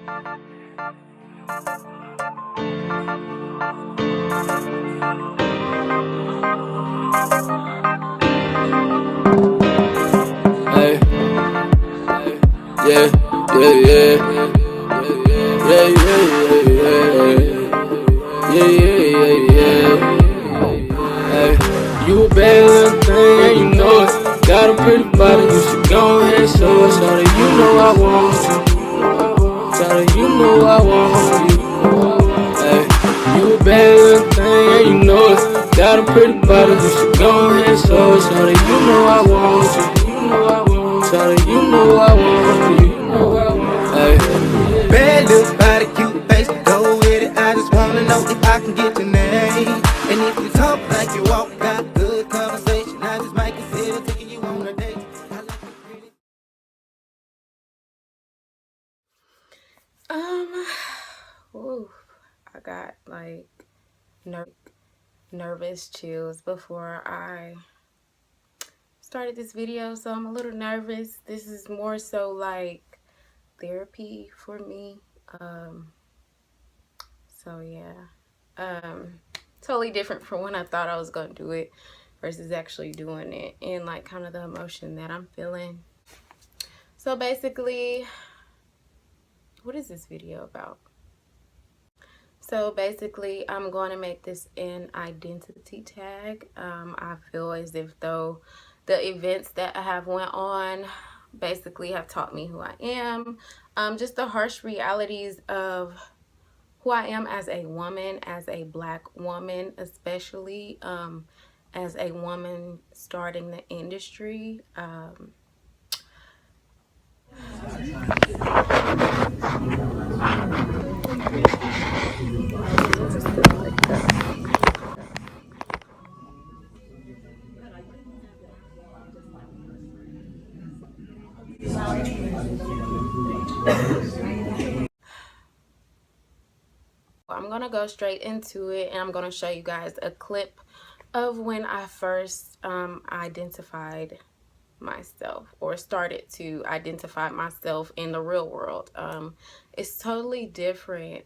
Hey, yeah, yeah, yeah, yeah, yeah, yeah, yeah. Hey, you a bad little thing and you know it. Got a pretty body, you should go ahead and show it. Shawty, you know I want you. Shawty, you know I want you. Hey, you a bad little thing and you know it. Got a pretty body, you should go ahead and show it. Shawty, you know I want you. Shawty, you know I want you. Hey. Bad little body, cute face, go with it. I just wanna know if I can get your name. And if you talk like you walk, got good conversation, I just might consider taking you on a date. Ooh, I got like nervous chills before I started this video, so I'm a little nervous. This is more so like therapy for me. So yeah, totally different from when I thought I was gonna do it versus actually doing it and like kind of the emotion that I'm feeling. So basically, what is this video about? So basically, I'm going to make this an identity tag. I feel as if though the events that I have went on basically have taught me who I am. Just the harsh realities of who I am as a woman, as a Black woman, especially as a woman starting the industry. I'm gonna go straight into it, and I'm gonna show you guys a clip of when I first identified myself or started to identify myself in the real world. It's totally different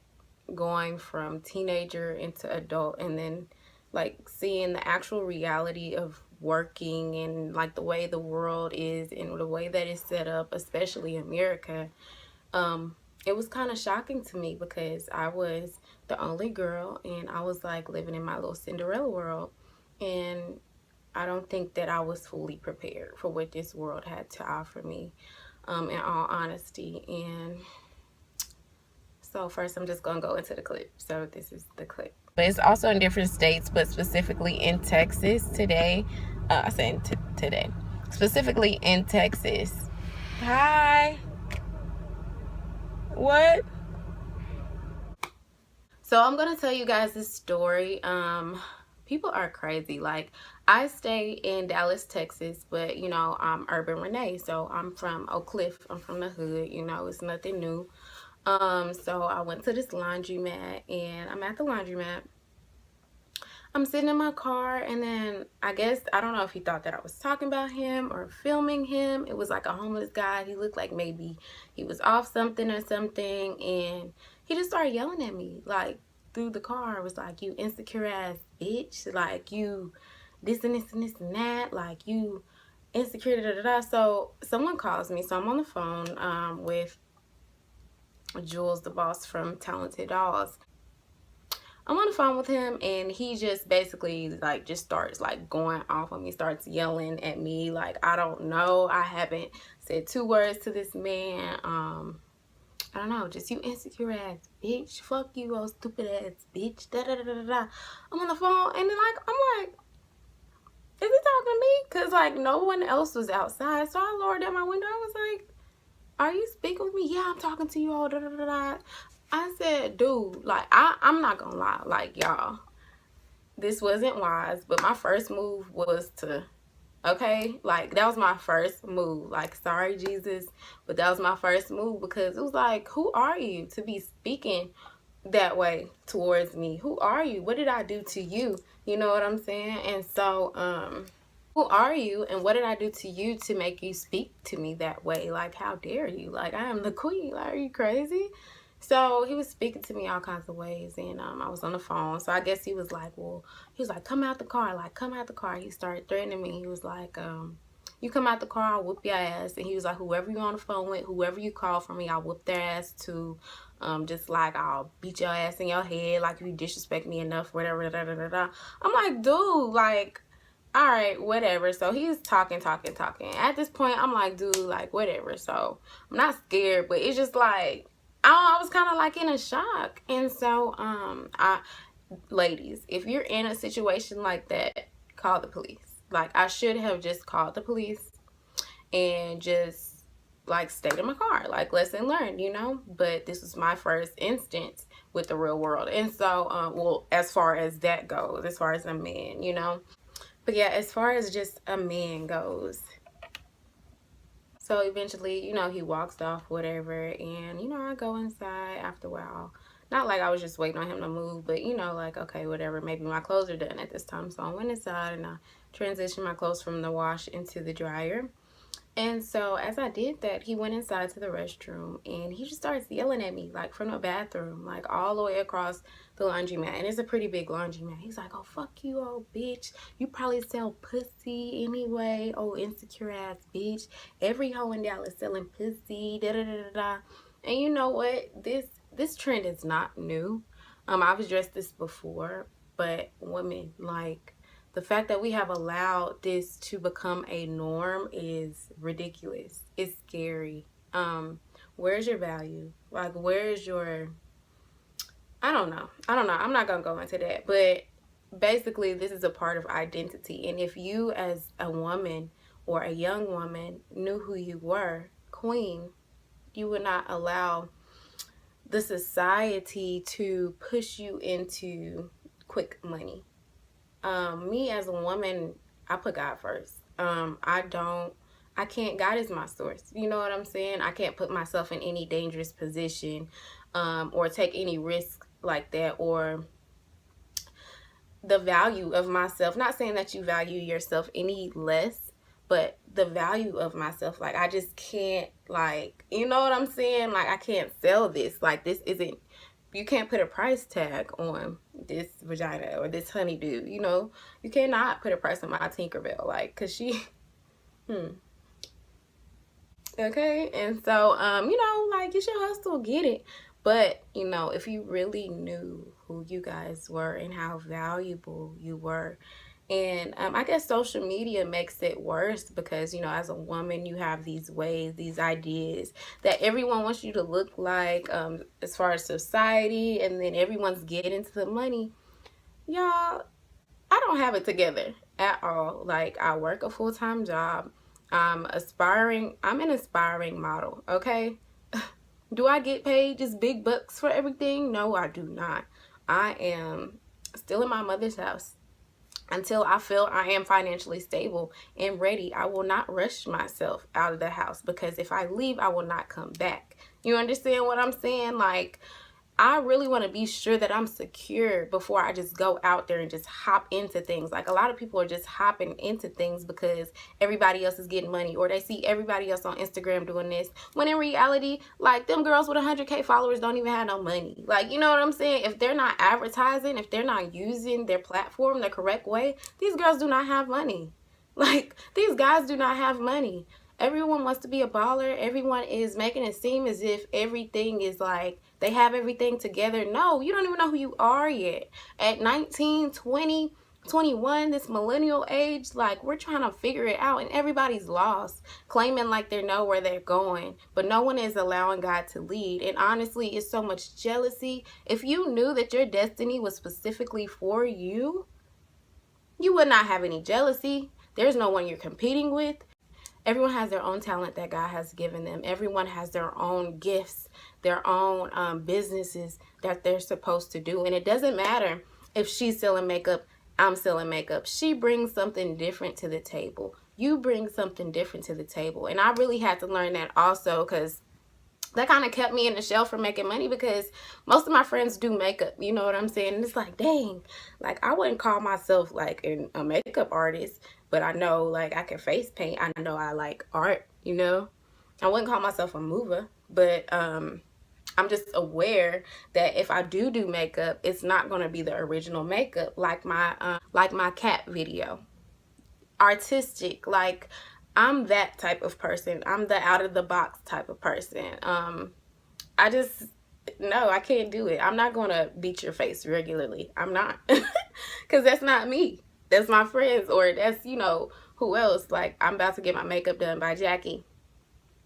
going from teenager into adult, and then like seeing the actual reality of working and like the way the world is and the way that it's set up, especially America. It was kind of shocking to me because I was the only girl and I was like living in my little Cinderella world, and I don't think that I was fully prepared for what this world had to offer me, in all honesty. And so first I'm just gonna go into the clip. So this is the clip. But it's also in different states, but specifically in Texas today. I said today. Specifically in Texas. Hi. What? So I'm gonna tell you guys this story. People are crazy. Like, I stay in Dallas, Texas, but you know, I'm Urban Renee, so I'm from Oak Cliff. I'm from the hood, you know, it's nothing new. So I went to this laundromat, and I'm at the laundromat. I'm sitting in my car, and then I guess, I don't know if he thought that I was talking about him or filming him. It was like a homeless guy. He looked like maybe he was off something or something, and he just started yelling at me like through the car. It was like, you insecure ass bitch, like you this and this and this and that, like you insecure, da da da. So someone calls me, so I'm on the phone with Jules, the boss from Talented Dolls. I'm on the phone with him, and he just basically like just starts like going off on me, starts yelling at me like I don't know. I haven't said 2 words to this man. I don't know, just you insecure ass bitch, fuck you, oh stupid ass bitch, da da da da da. I'm on the phone, and then like I'm like, is he talking to me? Cause like no one else was outside, so I lowered down my window. I was like, are you speaking with me? Yeah, I'm talking to you all, da da da da. I said, dude, like, I'm not gonna lie, like, y'all, this wasn't wise, but my first move was to, okay, like, that was my first move. Like, sorry, Jesus, but that was my first move, because it was like, who are you to be speaking that way towards me? Who are you? What did I do to you? You know what I'm saying? And so, who are you, and what did I do to you to make you speak to me that way? Like, how dare you? Like, I am the queen. Like, are you crazy? So he was speaking to me all kinds of ways, and I was on the phone. So I guess he was like, come out the car, like, come out the car. He started threatening me. He was like, you come out the car, I'll whoop your ass. And he was like, whoever you on the phone with, whoever you call for me, I'll whoop their ass too. Just like, I'll beat your ass in your head, like, if you disrespect me enough, whatever, da, da, da, da. I'm like, dude, like, all right, whatever. So he's talking. At this point, I'm like, dude, like, whatever. So I'm not scared, but it's just like, I was kind of like in a shock. And so, ladies, if you're in a situation like that, call the police. Like, I should have just called the police and just, like, stayed in my car. Like, lesson learned, you know? But this was my first instance with the real world. And so, well, as far as that goes, as far as a man, you know? But yeah, as far as just a man goes, so eventually, you know, he walks off, whatever, and, you know, I go inside after a while. Not like I was just waiting on him to move, but, you know, like, okay, whatever, maybe my clothes are done at this time. So I went inside and I transitioned my clothes from the wash into the dryer. And so as I did that, he went inside to the restroom and he just starts yelling at me, like, from the bathroom, like, all the way across the laundromat. And it's a pretty big laundromat. He's like, oh, fuck you, old bitch. You probably sell pussy anyway. Oh, insecure ass bitch. Every hoe in Dallas selling pussy. Da da da da da. And you know what? This trend is not new. I've addressed this before, but women, like, the fact that we have allowed this to become a norm is ridiculous. It's scary. Where's your value? Like, where's your, I don't know. I'm not going to go into that. But basically, this is a part of identity. And if you as a woman or a young woman knew who you were, queen, you would not allow the society to push you into quick money. Me as a woman, I put God first. I can't, God is my source. You know what I'm saying? I can't put myself in any dangerous position, or take any risk like that, or the value of myself. Not saying that you value yourself any less, but the value of myself. Like, I just can't, like, you know what I'm saying? Like, I can't sell this. Like, this isn't, you can't put a price tag on this vagina or this honeydew, you know? You cannot put a price on my Tinkerbell, like, cause she, okay? And so, you know, like, you should hustle, get it. But, you know, if you really knew who you guys were and how valuable you were, and I guess social media makes it worse because, you know, as a woman, you have these ways, these ideas that everyone wants you to look like, as far as society, and then everyone's getting into the money. Y'all, I don't have it together at all. Like, I work a full-time job. I'm an aspiring model, okay? Do I get paid just big bucks for everything? No, I do not. I am still in my mother's house until I feel I am financially stable and ready. I will not rush myself out of the house, because if I leave, I will not come back. You understand what I'm saying? Like, I really want to be sure that I'm secure before I just go out there and just hop into things. Like, a lot of people are just hopping into things because everybody else is getting money, or they see everybody else on Instagram doing this, when in reality, like, them girls with 100K followers don't even have no money. Like, you know what I'm saying? If they're not advertising, if they're not using their platform the correct way, these girls do not have money. Like, these guys do not have money. Everyone wants to be a baller. Everyone is making it seem as if everything is like they have everything together. No, you don't even know who you are yet. At 19, 20, 21, this millennial age, like, we're trying to figure it out, and everybody's lost, claiming like they know where they're going, but no one is allowing God to lead. And honestly, it's so much jealousy. If you knew that your destiny was specifically for you, you would not have any jealousy. There's no one you're competing with. Everyone has their own talent that God has given them. Everyone has their own gifts, their own businesses that they're supposed to do. And it doesn't matter if she's selling makeup, I'm selling makeup. She brings something different to the table. You bring something different to the table. And I really had to learn that also, because that kind of kept me in the shell for making money, because most of my friends do makeup, you know what I'm saying? And it's like, dang, like, I wouldn't call myself like a makeup artist, but I know, like, I can face paint. I know I like art, you know? I wouldn't call myself a mover, but I'm just aware that if I do makeup, it's not going to be the original makeup, like my cat video. Artistic, like I'm that type of person. I'm the out of the box type of person. I just, no, I can't do it. I'm not going to beat your face regularly. I'm not. Because that's not me. That's my friends, or that's, you know, who else. Like, I'm about to get my makeup done by Jackie.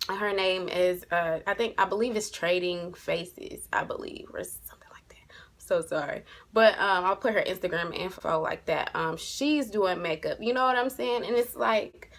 Her name is, I believe it's Trading Faces, I believe, or something like that. So sorry. But I'll put her Instagram info like that. She's doing makeup. You know what I'm saying? And it's like,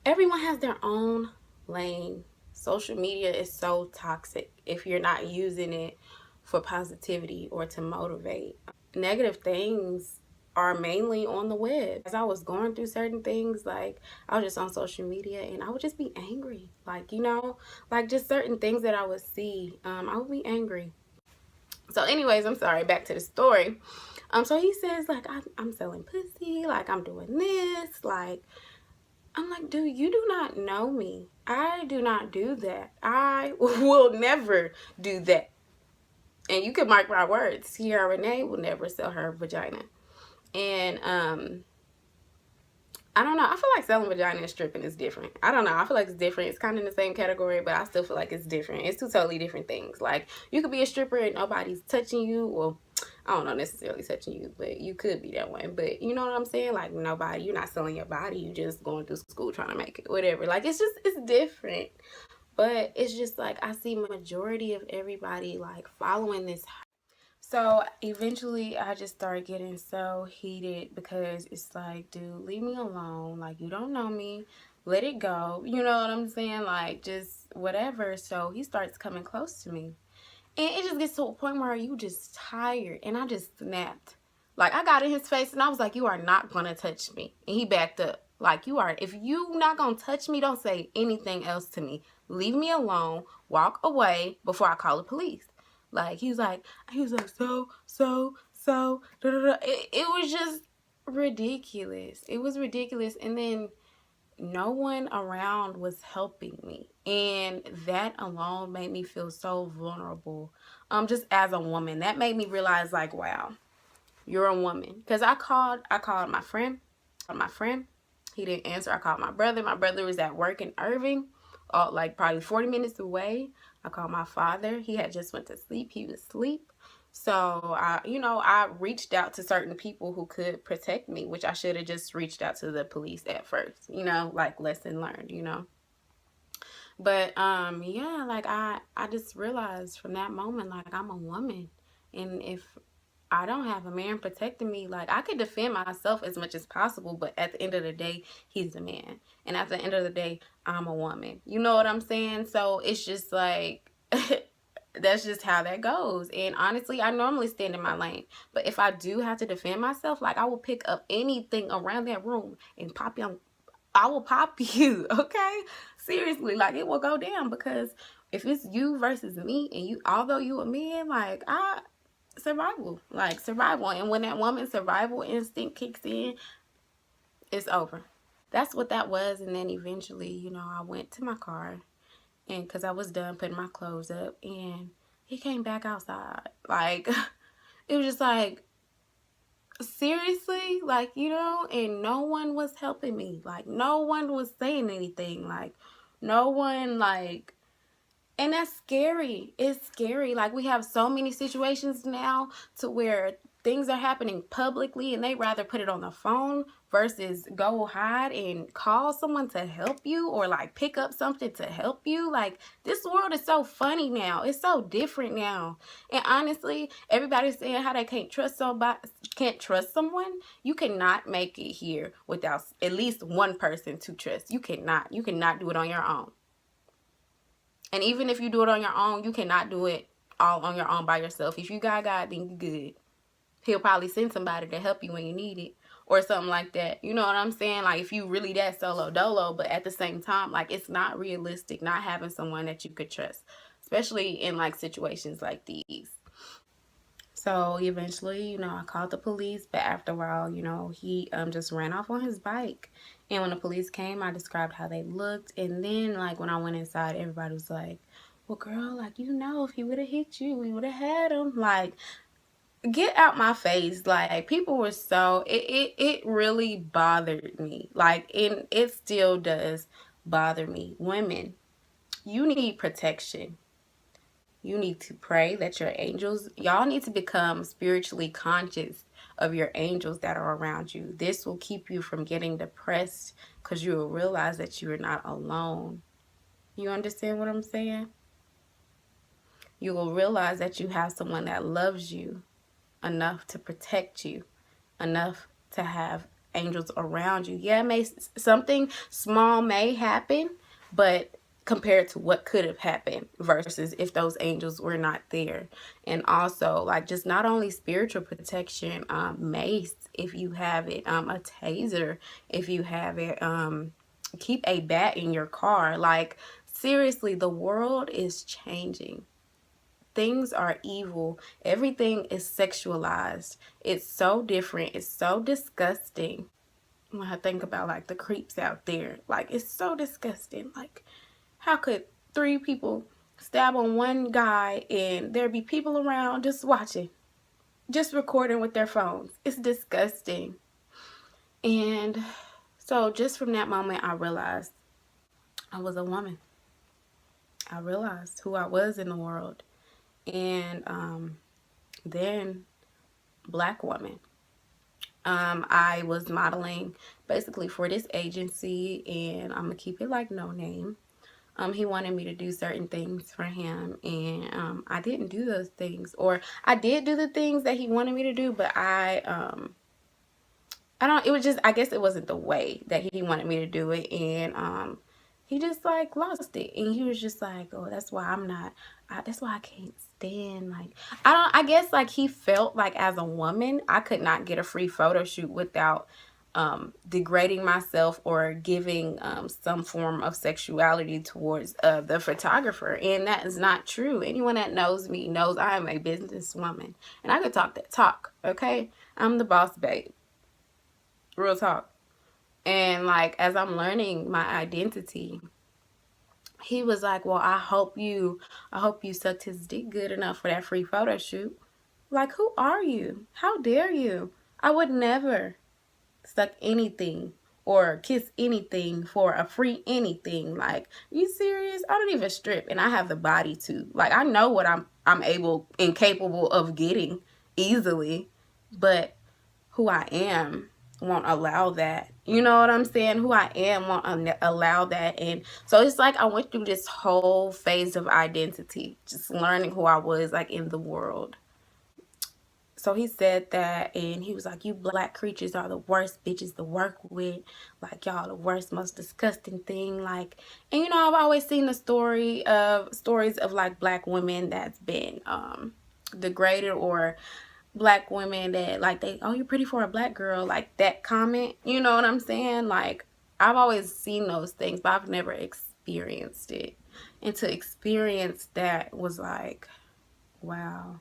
everyone has their own lane. Social media is so toxic if you're not using it for positivity or to motivate. Negative things are mainly on the web. As I was going through certain things, like I was just on social media and I would just be angry. Like, you know, like just certain things that I would see, I would be angry. So anyways, I'm sorry, back to the story. So he says like, I'm selling pussy, like I'm doing this, like, I'm like, dude, you do not know me. I do not do that. I will never do that. And you can mark my words. Ciara Renee will never sell her vagina. And I don't know. I feel like selling vagina and stripping is different. I don't know. I feel like it's different. It's kind of in the same category, but I still feel like it's different. It's two totally different things. Like, you could be a stripper and nobody's touching you. Well, I don't know necessarily touching you, but you could be that one. But you know what I'm saying? Like, nobody, you're not selling your body. You just going through school trying to make it, whatever. Like, it's different. But it's just like, I see majority of everybody like following this. So eventually I just started getting so heated because it's like, dude, leave me alone. Like, you don't know me. Let it go. You know what I'm saying? Like, just whatever. So he starts coming close to me. And it just gets to a point where you just tired. And I just snapped. Like, I got in his face and I was like, you are not going to touch me. And he backed up. Like, if you not going to touch me, don't say anything else to me. Leave me alone. Walk away before I call the police. Like, he was like, so, da, da, da. It was just ridiculous. It was ridiculous. And then no one around was helping me. And that alone made me feel so vulnerable. Just as a woman, that made me realize, like, wow, you're a woman. Because I called my friend. He didn't answer. I called my brother. My brother was at work in Irving, like probably 40 minutes away. I called my father. He had just went to sleep. He was asleep. So, I reached out to certain people who could protect me, which I should have just reached out to the police at first, like lesson learned, But, yeah, like I just realized from that moment, like I'm a woman. And if I don't have a man protecting me, like I could defend myself as much as possible, but at the end of the day, he's a man. And at the end of the day, I'm a woman. You know what I'm saying? So it's just like, that's just how that goes. And honestly, I normally stand in my lane. But if I do have to defend myself, like I will pick up anything around that room and pop you. I will pop you, okay? Seriously, like it will go down, because if it's you versus me and you, although you a man, like survival. And when that woman's survival instinct kicks in, it's over. That's what that was. And then eventually, I went to my car, and because I was done putting my clothes up, and he came back outside. Like, it was just like, seriously? Like, and no one was helping me. Like, no one was saying anything. Like, no one, like, and that's scary. It's scary. Like, we have so many situations now to where things are happening publicly and they rather put it on the phone versus go hide and call someone to help you, or like pick up something to help you. Like, this world is so funny now. It's so different now. And honestly, everybody's saying how they can't trust someone. You cannot make it here without at least one person to trust. You cannot do it on your own. And even if you do it on your own, you cannot do it all on your own by yourself. If you got God, then you good. He'll probably send somebody to help you when you need it, or something like that. You know what I'm saying? Like, if you really that solo dolo, but at the same time, like, it's not realistic not having someone that you could trust, especially in like situations like these. So eventually, I called the police, but after a while, he just ran off on his bike. And when the police came, I described how they looked. And then, like, when I went inside, everybody was like, well, girl, like, you know, if he would have hit you, we would have had him. Like, get out my face. Like, people were so, it really bothered me. Like, and it still does bother me. Women, you need protection. You need to pray that your angels, y'all need to become spiritually conscious of your angels that are around you. This will keep you from getting depressed because you will realize that you are not alone. You understand what I'm saying? You will realize that you have someone that loves you enough to protect you, enough to have angels around you. Yeah, something small may happen, but compared to what could have happened versus if those angels were not there. And also, like, just not only spiritual protection, mace if you have it, a taser if you have it, keep a bat in your car. Like, seriously, the world is changing. Things are evil. Everything is sexualized. It's so different. It's so disgusting. When I think about, like, the creeps out there, like, it's so disgusting. Like, how could 3 people stab on one guy and there be people around just watching, just recording with their phones? It's disgusting. And so just from that moment, I realized I was a woman. I realized who I was in the world. And then Black woman. I was modeling basically for this agency, and I'm gonna keep it like no name. He wanted me to do certain things for him, and I didn't do those things, or I did do the things that he wanted me to do, but I don't, it was just, I guess it wasn't the way that he wanted me to do it, and he just, like, lost it, and he was just like, oh, that's why that's why I can't stand, like, I guess, like, he felt like as a woman, I could not get a free photo shoot without degrading myself or giving some form of sexuality towards the photographer, and that is not true. Anyone that knows me knows I am a businesswoman, and I could talk that talk, okay? I'm the boss babe. Real talk. And, like, as I'm learning my identity, he was like, well, I hope you sucked his dick good enough for that free photo shoot. Like, who are you? How dare you? I would never suck anything or kiss anything for a free anything. Like, you serious? I don't even strip, and I have the body to. Like, I know what I'm able and capable of getting easily, but who I am won't allow that. You know what I'm saying? Who I am won't allow that. And so it's like I went through this whole phase of identity, just learning who I was, like, in the world. So he said that, and he was like, you Black creatures are the worst bitches to work with. Like, y'all the worst, most disgusting thing. Like, and, you know, I've always seen the stories of, like, Black women that's been degraded, or Black women that, like, oh, you're pretty for a Black girl, like that comment, you know what I'm saying? Like, I've always seen those things, but I've never experienced it. And to experience that was like, wow.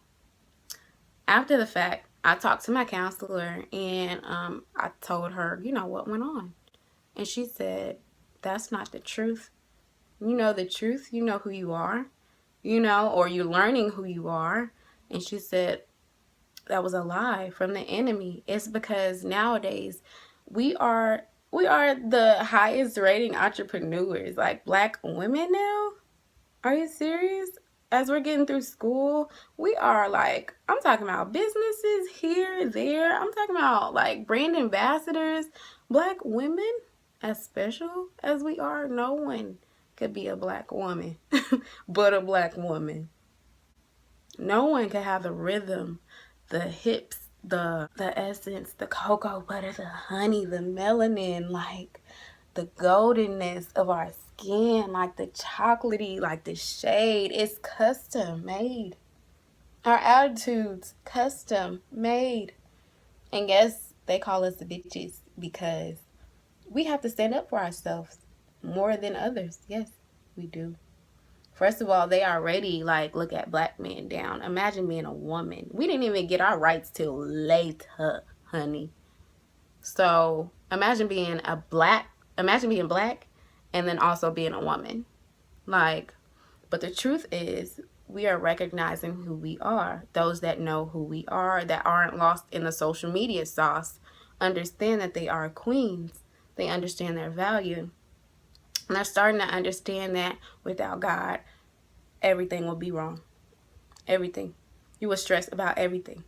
After the fact, I talked to my counselor, and I told her, you know, what went on. And she said, that's not the truth. You know the truth. You know who you are, you know, or you're learning who you are. And she said, that was a lie from the enemy. It's because nowadays we are the highest rating entrepreneurs, like, Black women now. Are you serious? As we're getting through school, we are, like, I'm talking about businesses here, there. I'm talking about, like, brand ambassadors. Black women, as special as we are, no one could be a Black woman but a Black woman. No one could have the rhythm, the hips, the essence, the cocoa butter, the honey, the melanin, like, the goldenness of our skin, like, the chocolatey, like, the shade. It's custom made. Our attitudes, custom made. And yes, they call us the bitches because we have to stand up for ourselves more than others. Yes, we do. First of all, they already, like, look at Black men down. Imagine being a woman. We didn't even get our rights till later, honey. So imagine being Black and then also being a woman. Like, But the truth is, we are recognizing who we are. Those that know who we are, that aren't lost in the social media sauce, understand that they are queens. They understand their value. And they're starting to understand that without God, everything will be wrong. Everything. You will stress about everything.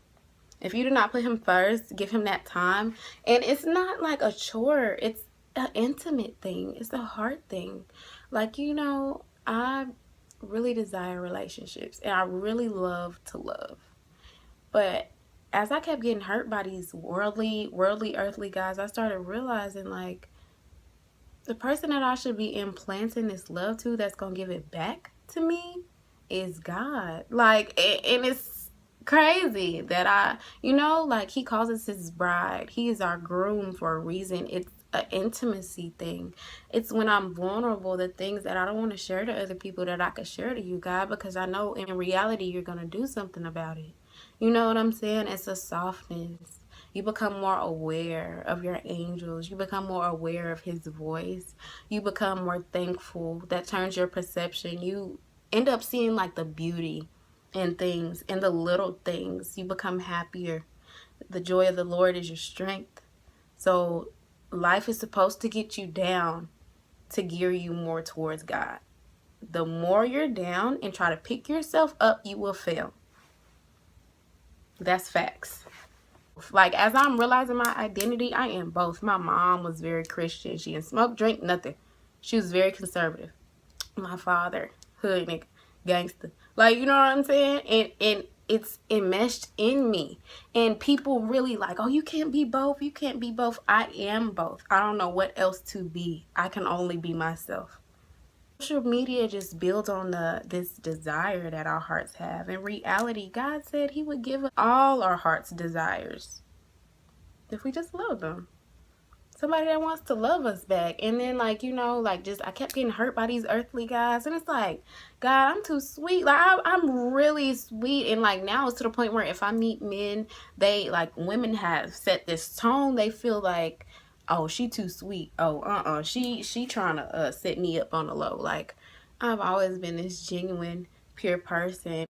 If you do not put him first, give him that time. And it's not like a chore. It's an intimate thing. It's a heart thing. Like, I really desire relationships. And I really love to love. But as I kept getting hurt by these worldly, earthly guys, I started realizing, like, the person that I should be implanting this love to that's going to give it back to me is God. Like, and it's crazy that like, he calls us his bride. He is our groom for a reason. It's an intimacy thing. It's when I'm vulnerable, the things that I don't want to share to other people that I could share to you, God, because I know in reality you're going to do something about it. You know what I'm saying? It's a softness. You become more aware of your angels. You become more aware of his voice. You become more thankful. That turns your perception. You end up seeing like the beauty in things, in the little things. You become happier. The joy of the Lord is your strength. So life is supposed to get you down to gear you more towards God. The more you're down and try to pick yourself up, you will fail. That's facts. Like, as I'm realizing my identity, I am both. My mom was very Christian. She didn't smoke, drink, nothing. She was very conservative. My father, hood nigga, gangster. Like, you know what I'm saying? And it's enmeshed in me. And people really like, oh, you can't be both. You can't be both. I am both. I don't know what else to be. I can only be myself. Social media just builds on this desire that our hearts have. In reality, God said he would give us all our heart's desires if we just love them. Somebody that wants to love us back. And then, like, just I kept getting hurt by these earthly guys. And it's like, God, I'm too sweet. Like, I'm really sweet. And like, now it's to the point where if I meet men, women have set this tone. They feel like, oh, she too sweet. Oh, she trying to set me up on the low. Like, I've always been this genuine, pure person.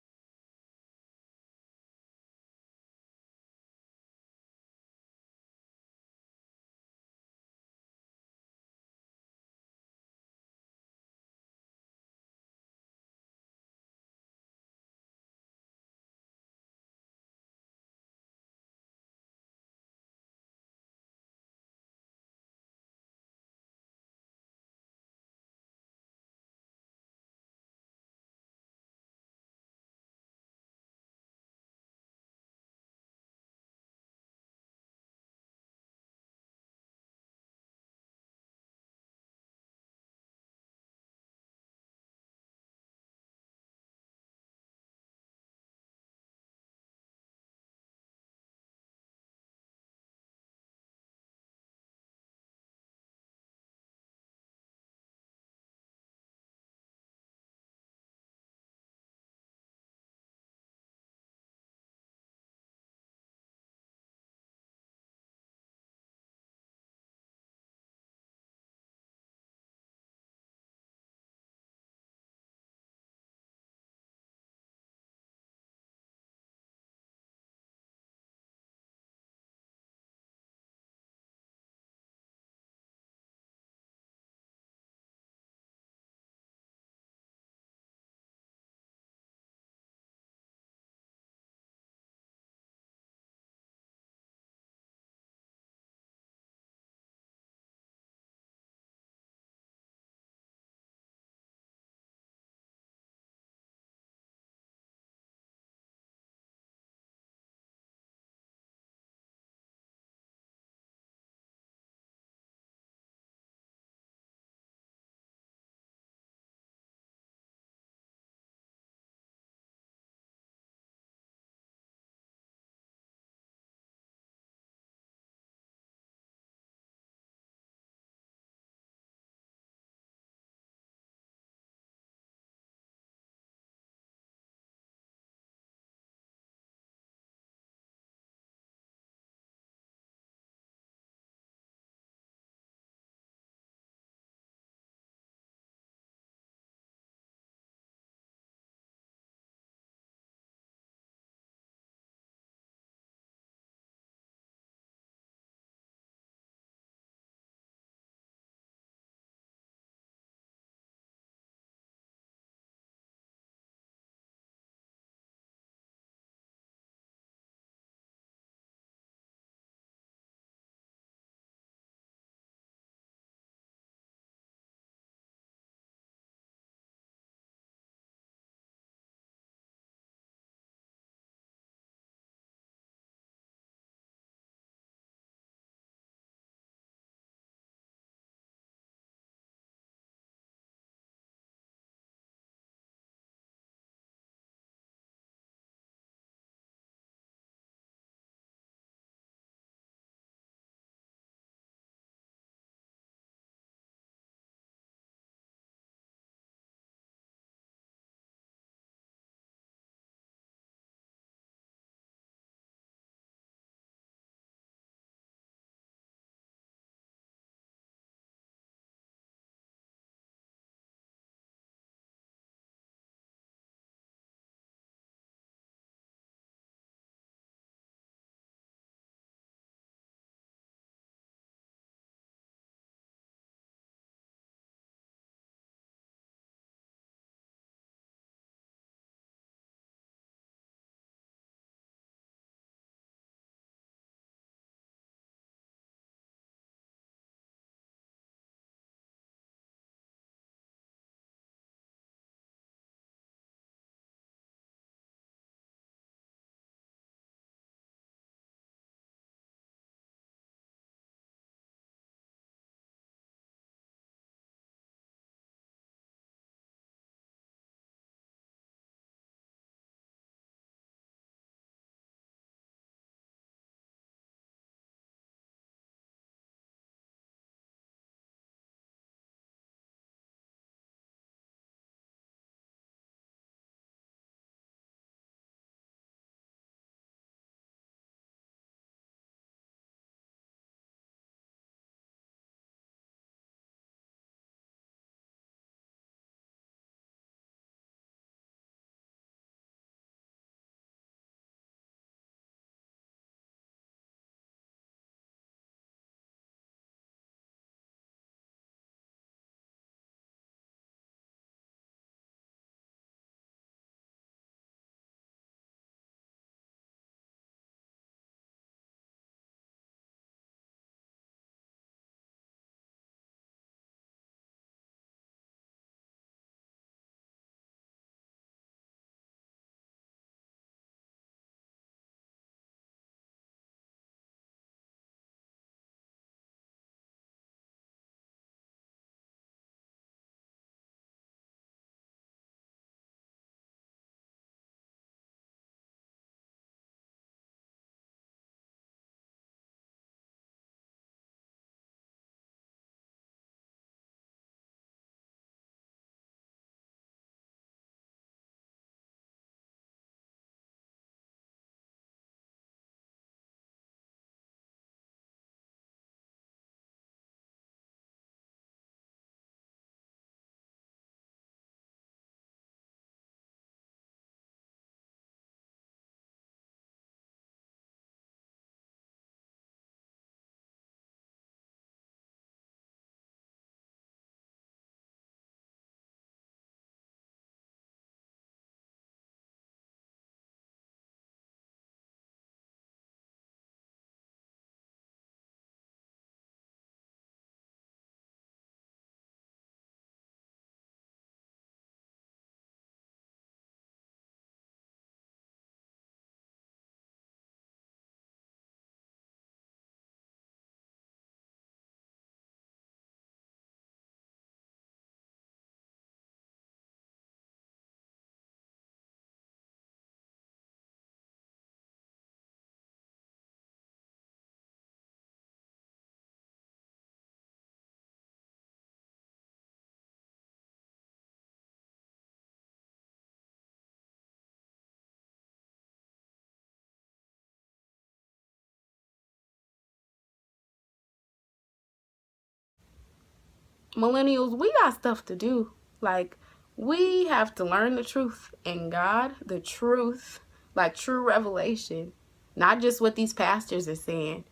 millennials, we got stuff to do. Like, we have to learn the truth and God, the truth, like true revelation, not just what these pastors are saying.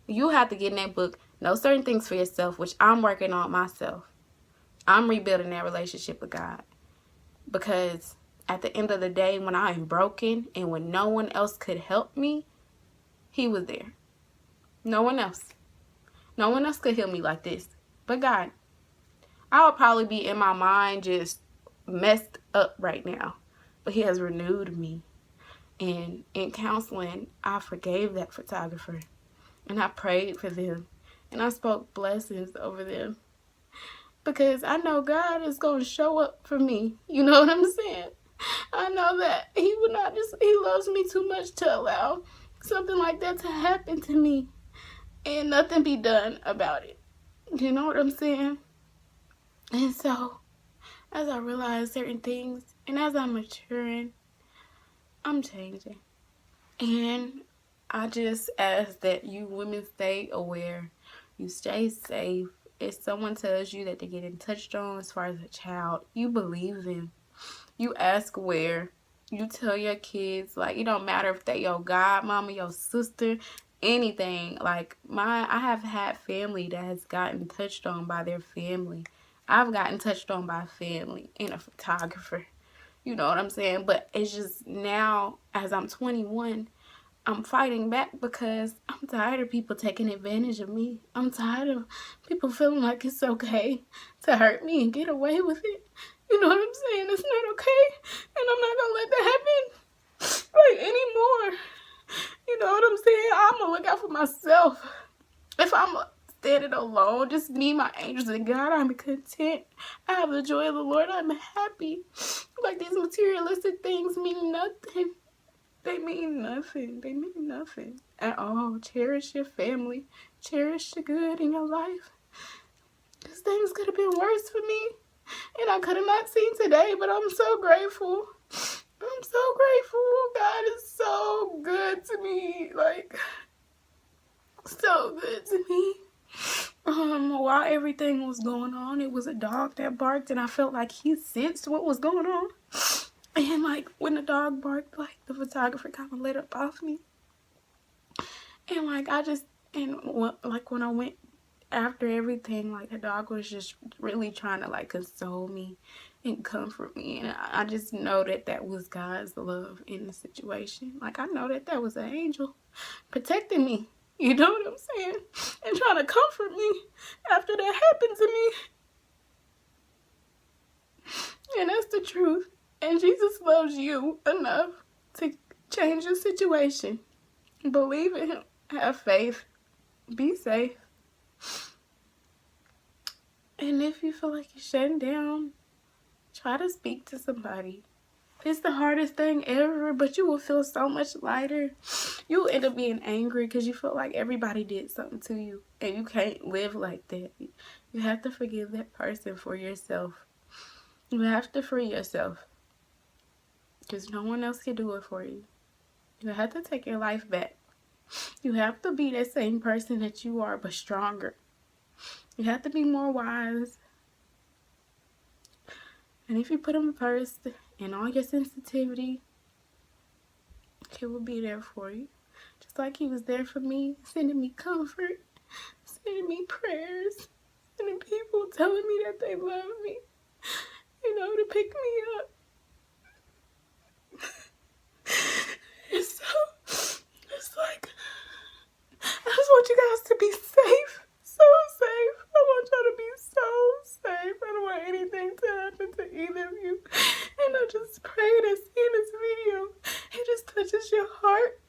You have to get in that book, know certain things for yourself, which I'm working on myself. I'm rebuilding that relationship with God, because at the end of the day, when I am broken and when no one else could help me, he was there. No one else. No one else could heal me like this but God. I would probably be in my mind just messed up right now, but he has renewed me. And in counseling, I forgave that photographer, and I prayed for them, and I spoke blessings over them, because I know God is going to show up for me. You know what I'm saying? I know that he would not just, he loves me too much to allow something like that to happen to me and nothing be done about it. You know what I'm saying? And so, as I realize certain things, and as I'm maturing, I'm changing. And I just ask that you women stay aware. You stay safe. If someone tells you that they're getting touched on as far as a child, you believe them. You ask where. You tell your kids, like, it don't matter if they your godmama, your sister, anything. Like, I have had family that has gotten touched on by their family. I've gotten touched on by family and a photographer. You know what I'm saying? But it's just now, as I'm 21, I'm fighting back, because I'm tired of people taking advantage of me. I'm tired of people feeling like it's okay to hurt me and get away with it. You know what I'm saying? It's not okay. And I'm not going to let that happen, like, anymore. You know what I'm saying? I'm going to look out for myself. If I'm standing alone, just me, my angels, and God, I'm content. I have the joy of the Lord. I'm happy. Like, these materialistic things mean nothing. They mean nothing. They mean nothing at all. Cherish your family. Cherish the good in your life. This things could have been worse for me, and I could have not seen today, but I'm so grateful. I'm so grateful. God is so good to me. Like, so good to me. While everything was going on, it was a dog that barked, and I felt like he sensed what was going on. And, like, when the dog barked, like, the photographer kind of lit up off me. And, like, when I went after everything, like, the dog was just really trying to, like, console me and comfort me. And I just know that that was God's love in the situation. Like, I know that that was an angel protecting me. You know what I'm saying? And trying to comfort me after that happened to me. And that's the truth. And Jesus loves you enough to change your situation. Believe in him. Have faith. Be safe. And if you feel like you're shutting down, try to speak to somebody. It's the hardest thing ever, but you will feel so much lighter. You'll end up being angry because you feel like everybody did something to you, and you can't live like that. You have to forgive that person for yourself. You have to free yourself, because no one else can do it for you. You have to take your life back. You have to be that same person that you are, but stronger. You have to be more wise. And if you put him first and all your sensitivity, he will be there for you. Just like he was there for me, sending me comfort, sending me prayers, sending people telling me that they love me, you know, to pick me up. And so, it's like, I just want you guys to be safe. So safe. I want y'all to be so safe. I don't want anything to happen to either of you. And I just pray that seeing this video, it just touches your heart.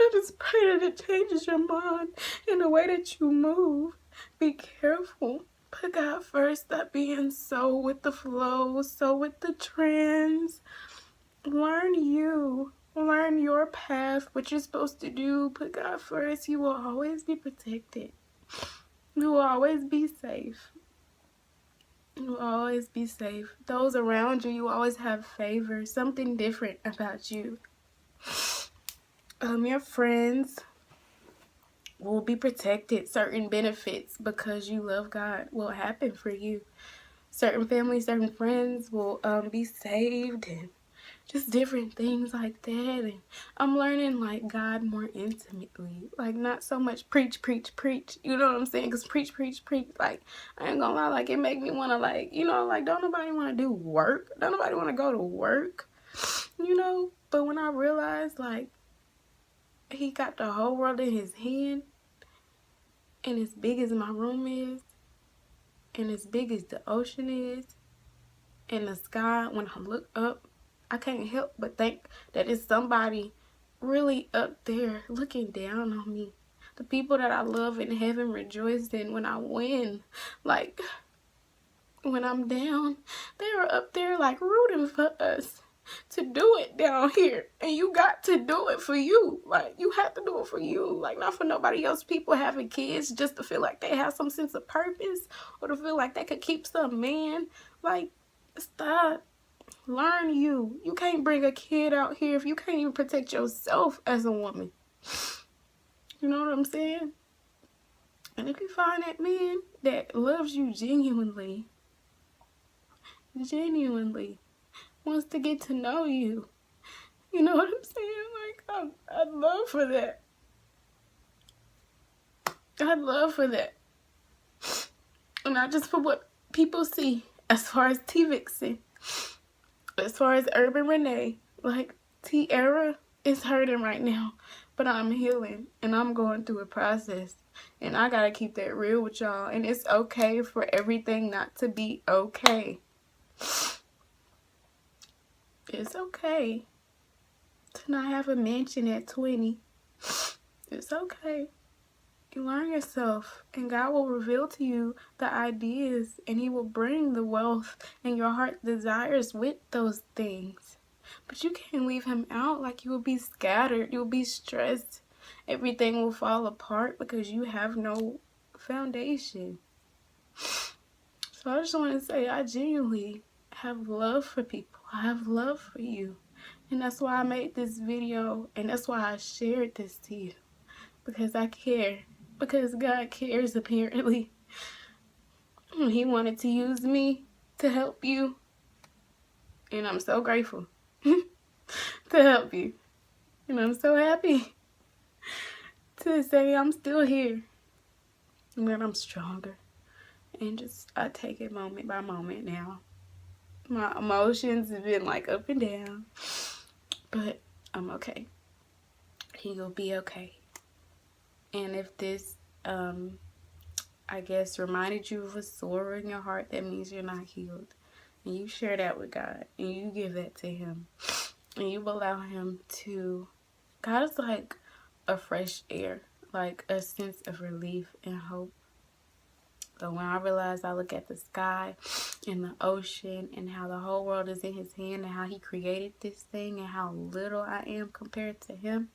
I just pray that it changes your mind in the way that you move. Be careful. Put God first. Stop being so with the flow, so with the trends. Learn you. Learn your path, what you're supposed to do. Put God first. You will always be protected. You will always be safe. You will always be safe. Those around you, you always have favor. Something different about you. Your friends, will be protected. Certain benefits because you love God will happen for you. Certain families, certain friends will be saved, and just different things like that. And I'm learning like God more intimately, like not so much preach, you know what I'm saying? Because preach, like I ain't gonna lie, like it make me want to, like, you know, like don't nobody want to do work, don't nobody want to go to work, you know. But when I realized like he got the whole world in his hand, and as big as my room is, and as big as the ocean is, and the sky, when I look up, I can't help but think that it's somebody really up there looking down on me. The people that I love in heaven rejoicing when I win. Like, when I'm down, they are up there like rooting for us to do it down here. And you got to do it for you. Like, you have to do it for you. Like, not for nobody else. People having kids just to feel like they have some sense of purpose, or to feel like they could keep some man. Like, stop. Learn you. You can't bring a kid out here if you can't even protect yourself as a woman. You know what I'm saying? And if you find that man that loves you genuinely, wants to get to know you, you know what I'm saying? Like, I'd love for that. I'd love for that. And not just for what people see as far as T Vixen, as far as Urban Renee. Like, Tiara is hurting right now, but I'm healing and I'm going through a process, and I gotta keep that real with y'all. And it's okay for everything not to be okay. It's okay to not have a mansion at 20. It's okay. You learn yourself, and God will reveal to you the ideas, and he will bring the wealth and your heart desires with those things. But you can't leave him out. Like, you will be scattered, you'll be stressed, everything will fall apart because you have no foundation. So I just want to say, I genuinely have love for people. I have love for you, and that's why I made this video, and that's why I shared this to you, because I care, because God cares apparently. He wanted to use me to help you, and I'm so grateful to help you. And I'm so happy to say I'm still here, and that I'm stronger. And just, I take it moment by moment now. My emotions have been like up and down, but I'm okay. He'll be okay. And if this, I guess, reminded you of a sore in your heart, that means you're not healed. And you share that with God, and you give that to him, and you allow him to. God is like a fresh air, like a sense of relief and hope. So when I realize, I look at the sky and the ocean and how the whole world is in his hand, and how he created this thing, and how little I am compared to him,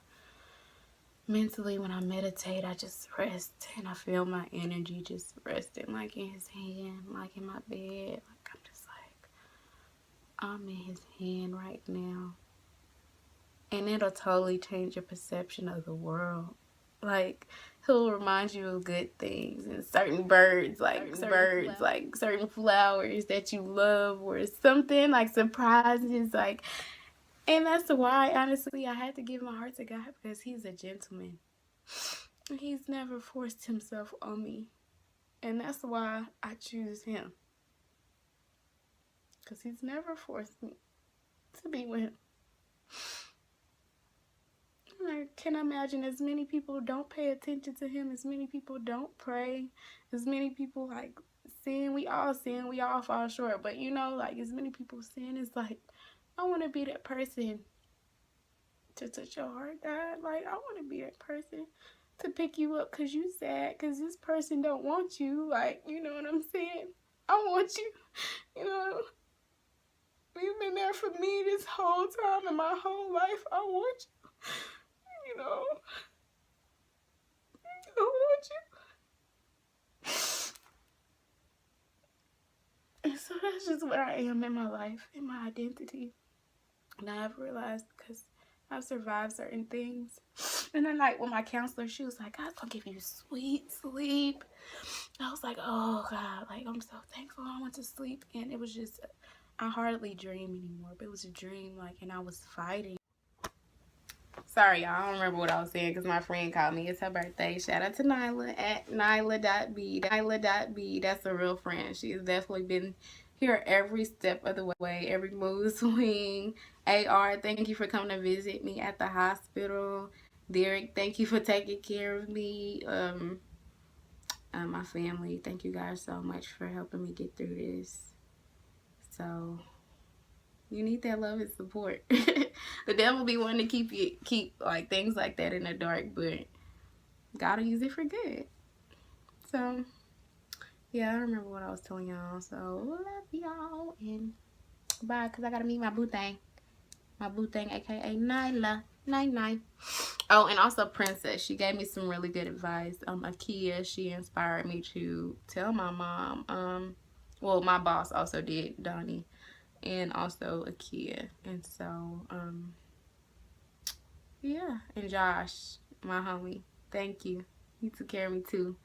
mentally, when I meditate, I just rest, and I feel my energy just resting, like in his hand, like in my bed. Like, I'm just like, I'm in his hand right now. And it'll totally change your perception of the world. Like, he'll remind you of good things, and certain birds, like certain flowers that you love, or something, like surprises, like. And that's why, honestly, I had to give my heart to God, because he's a gentleman. He's never forced himself on me. And that's why I choose him, because he's never forced me to be with him. I can imagine as many people don't pay attention to him, as many people don't pray, as many people like sin. We all fall short. But you know, like, as many people sin, it's like, I want to be that person to touch your heart, God. Like, I want to be that person to pick you up because you sad, because this person don't want you. Like, you know what I'm saying? I want you. You know, you've been there for me this whole time in my whole life. I want you. You know, I want you. And so that's just where I am in my life, in my identity. And I've realized, because I've survived certain things, And then like with my counselor, she was like, God's gonna give you sweet sleep. I was like, oh God, like I'm so thankful I went to sleep. And it was just, I hardly dream anymore, but it was a dream, like, and I was fighting. Sorry, y'all, I don't remember what I was saying because my friend called me. It's her birthday. Shout out to Nyla at Nyla.b. Nyla.b, that's a real friend. She has definitely been here every step of the way, every mood swing. AR, thank you for coming to visit me at the hospital. Derek, thank you for taking care of me. My family, thank you guys so much for helping me get through this. So you need that love and support. The devil be wanting to keep like things like that in the dark, but gotta use it for good. So yeah, I don't remember what I was telling y'all. So love y'all and bye, because I gotta meet my boo thing. My boo thing, aka Nyla. Night. Oh, and also Princess. She gave me some really good advice. Akia, she inspired me to tell my mom. Well, my boss also did, Donnie, and also Akia. And so, yeah. And Josh, my homie, thank you. He took care of me too.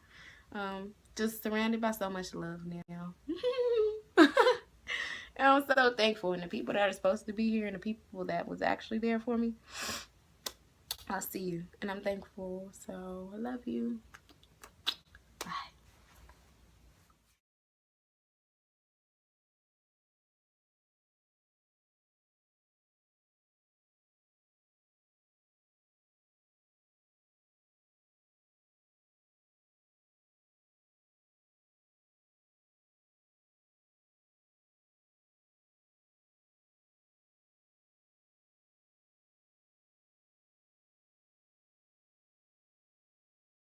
Just surrounded by so much love now. And I'm so thankful, and the people that are supposed to be here and the people that was actually there for me, I'll see you, and I'm thankful. So I love you. Bye.